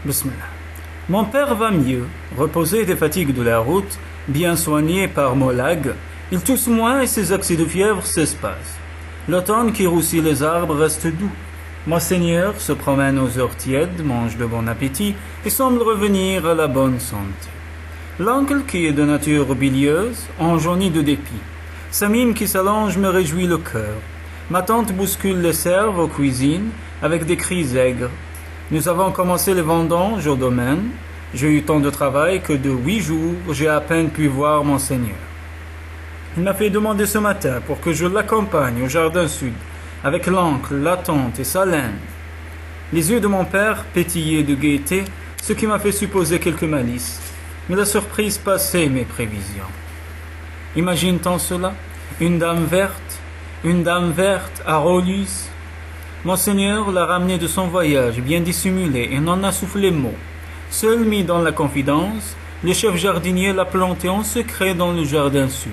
Bismillah. Mon père va mieux, reposé des fatigues de la route, bien soigné par Molag. Il tousse moins et ses accès de fièvre s'espacent. L'automne qui roussit les arbres reste doux. Monseigneur se promène aux heures tièdes, mange de bon appétit et semble revenir à la bonne santé. L'oncle, qui est de nature bilieuse, enjaunit de dépit. Sa mine qui s'allonge me réjouit le cœur. Ma tante bouscule les cerfs aux cuisines avec des cris aigres. Nous avons commencé les vendanges au domaine. J'ai eu tant de travail que de 8 jours, j'ai à peine pu voir Monseigneur. Il m'a fait demander ce matin pour que je l'accompagne au jardin sud, avec l'oncle, la tante et sa laine. Les yeux de mon père pétillaient de gaieté, ce qui m'a fait supposer quelque malice. Mais la surprise passait mes prévisions. Imagine-t-on cela? Une dame verte à Rolus. Monseigneur l'a ramené de son voyage, bien dissimulé, et n'en a soufflé mot. Seul mis dans la confidence, le chef jardinier l'a planté en secret dans le jardin sud.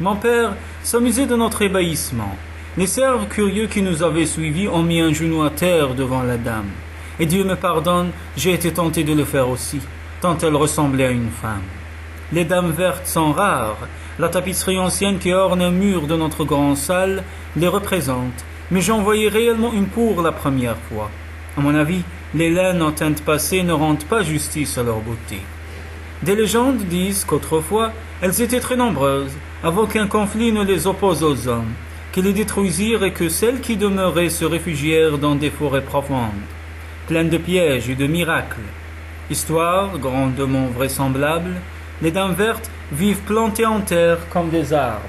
Mon père s'amusait de notre ébahissement. Les cerfs curieux qui nous avaient suivis ont mis un genou à terre devant la dame. Et Dieu me pardonne, j'ai été tenté de le faire aussi, tant elle ressemblait à une femme. Les dames vertes sont rares. La tapisserie ancienne qui orne un mur de notre grande salle les représente, mais j'en voyais réellement une pour la première fois. À mon avis, les laines en teinte passée ne rendent pas justice à leur beauté. Des légendes disent qu'autrefois, elles étaient très nombreuses, avant qu'un conflit ne les oppose aux hommes, qu'ils les détruisirent et que celles qui demeuraient se réfugièrent dans des forêts profondes, pleines de pièges et de miracles. Histoire, grandement vraisemblable, les dames vertes vivent plantées en terre comme des arbres.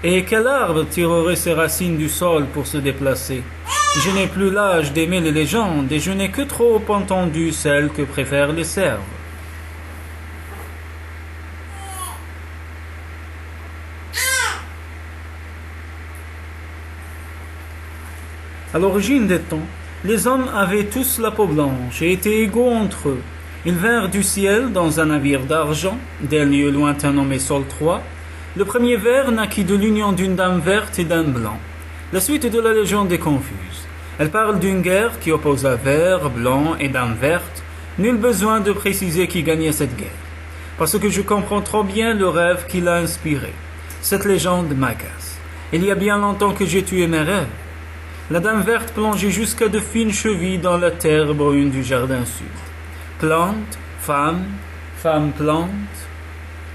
Et quel arbre tirerait ses racines du sol pour se déplacer? Je n'ai plus l'âge d'aimer les légendes et je n'ai que trop entendu celles que préfèrent les cerfs. À l'origine des temps, les hommes avaient tous la peau blanche et étaient égaux entre eux. Ils vinrent du ciel dans un navire d'argent, d'un lieu lointain nommé Sol 3. Le premier ver naquit de l'union d'une dame verte et d'un blanc. La suite de la légende est confuse. Elle parle d'une guerre qui opposa vert, blanc et dame verte. Nul besoin de préciser qui gagnait cette guerre, parce que je comprends trop bien le rêve qui l'a inspiré. Cette légende m'agace. Il y a bien longtemps que j'ai tué mes rêves. La dame verte plongeait jusqu'à de fines chevilles dans la terre brune du jardin sud. Plante, femme, femme plante.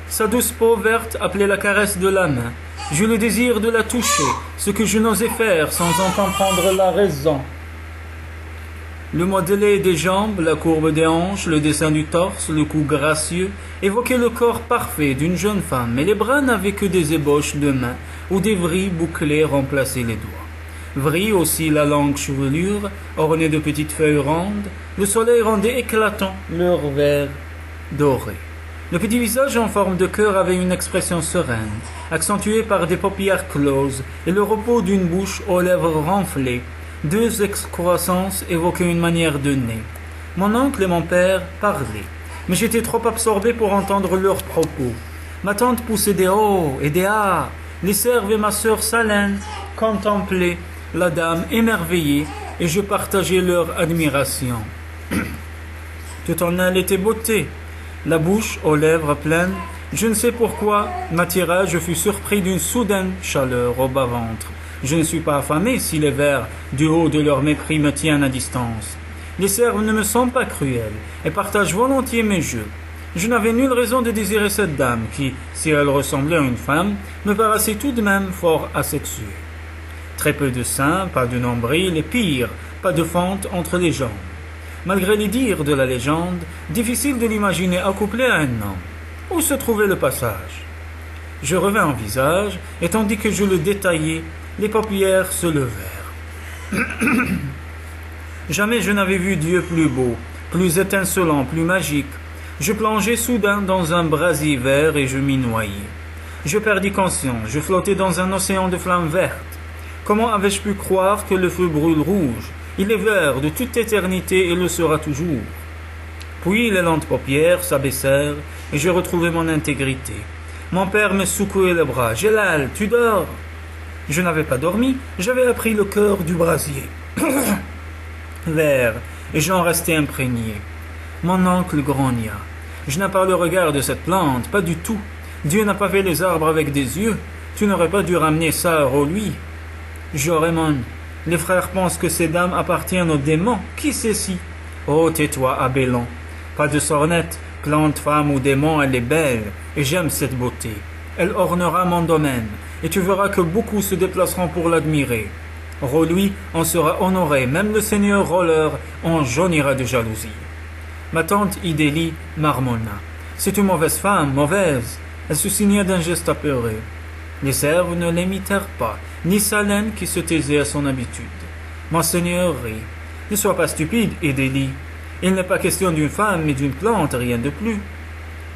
Sa douce peau verte appelait la caresse de la main. J'eus le désir de la toucher, ce que je n'osais faire sans en comprendre la raison. Le modelé des jambes, la courbe des hanches, le dessin du torse, le cou gracieux, évoquaient le corps parfait d'une jeune femme, mais les bras n'avaient que des ébauches de mains, où des vrilles bouclées remplaçaient les doigts. Vrille aussi la longue chevelure, ornée de petites feuilles rondes, le soleil rendait éclatant leur vert doré. Le petit visage en forme de cœur avait une expression sereine, accentuée par des paupières closes et le repos d'une bouche aux lèvres renflées. Deux excroissances évoquaient une manière de nez. Mon oncle et mon père parlaient, mais j'étais trop absorbé pour entendre leurs propos. Ma tante poussait des oh et des ah. Les cerfs et ma sœur Salène contemplaient la dame émerveillée et je partageais leur admiration. Tout en elle était beauté. La bouche aux lèvres pleines, je ne sais pourquoi, m'attira, je fus surpris d'une soudaine chaleur au bas-ventre. Je ne suis pas affamé si les vers du haut de leur mépris me tiennent à distance. Les cerfs ne me sont pas cruels et partagent volontiers mes jeux. Je n'avais nulle raison de désirer cette dame qui, si elle ressemblait à une femme, me paraissait tout de même fort asexuée. Très peu de seins, pas de nombril et pire, pas de fente entre les jambes. Malgré les dires de la légende, difficile de l'imaginer accouplé à un homme. Où se trouvait le passage? Je revins en visage, et tandis que je le détaillais, les paupières se levèrent. Jamais je n'avais vu Dieu plus beau, plus étincelant, plus magique. Je plongeai soudain dans un brasier vert et je m'y noyai. Je perdis conscience, je flottais dans un océan de flammes vertes. Comment avais-je pu croire que le feu brûle rouge? Il est vert de toute éternité et le sera toujours. Puis les lentes paupières s'abaissèrent et je retrouvai mon intégrité. Mon père me secouait le bras. « Gélal, tu dors ?» Je n'avais pas dormi, j'avais appris le cœur du brasier. Vert, et j'en restai imprégné. Mon oncle grogna. Je n'ai pas le regard de cette plante, pas du tout. Dieu n'a pas fait les arbres avec des yeux. Tu n'aurais pas dû ramener ça à lui. Jorémon, les frères pensent que ces dames appartiennent aux démons. Qui sait si? Oh, tais-toi, Abélon. Pas de sornette, plante, femme ou démon, elle est belle, et j'aime cette beauté. Elle ornera mon domaine, et tu verras que beaucoup se déplaceront pour l'admirer. Lui en sera honoré, même le seigneur Roller en jaunira de jalousie. Ma tante Idélie marmonna. C'est une mauvaise femme, mauvaise. Elle se signa d'un geste apeuré. Les serves ne l'imitèrent pas, ni Salène qui se taisait à son habitude. Monseigneur rit. Ne sois pas stupide, Idélie. Il n'est pas question d'une femme, mais d'une plante, rien de plus.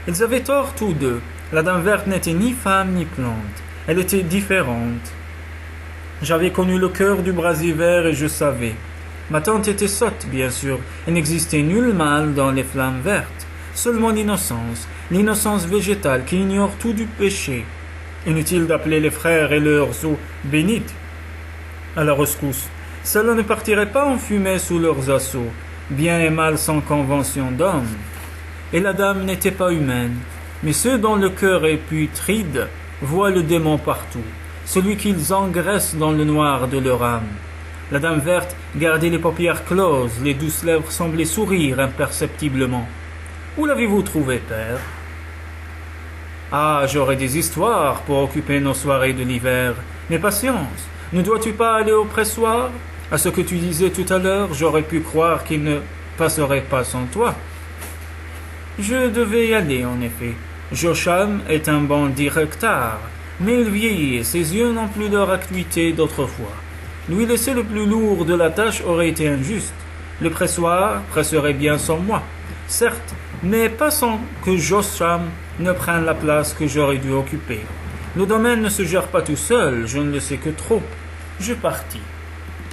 Ils avaient tort tous deux. La dame verte n'était ni femme ni plante. Elle était différente. J'avais connu le cœur du brasier vert et je savais. Ma tante était sotte, bien sûr. Il n'existait nul mal dans les flammes vertes. Seulement l'innocence végétale qui ignore tout du péché. Inutile d'appeler les frères et leurs eaux bénites à la rescousse. Cela ne partirait pas en fumée sous leurs assauts. Bien et mal sans convention d'homme. Et la dame n'était pas humaine. Mais ceux dont le cœur est putride voient le démon partout. Celui qu'ils engraissent dans le noir de leur âme. La dame verte gardait les paupières closes, les douces lèvres semblaient sourire imperceptiblement. Où l'avez-vous trouvé, père? Ah, j'aurais des histoires pour occuper nos soirées de l'hiver. Mais patience, ne dois-tu pas aller au pressoir? À ce que tu disais tout à l'heure, j'aurais pu croire qu'il ne passerait pas sans toi. Je devais y aller, en effet. Josham est un bon directeur. Mais il vieillit et ses yeux n'ont plus leur acuité d'autrefois. Lui laisser le plus lourd de la tâche aurait été injuste. Le pressoir presserait bien sans moi, certes, mais pas sans que Josham ne prenne la place que j'aurais dû occuper. Le domaine ne se gère pas tout seul, je ne le sais que trop. Je partis.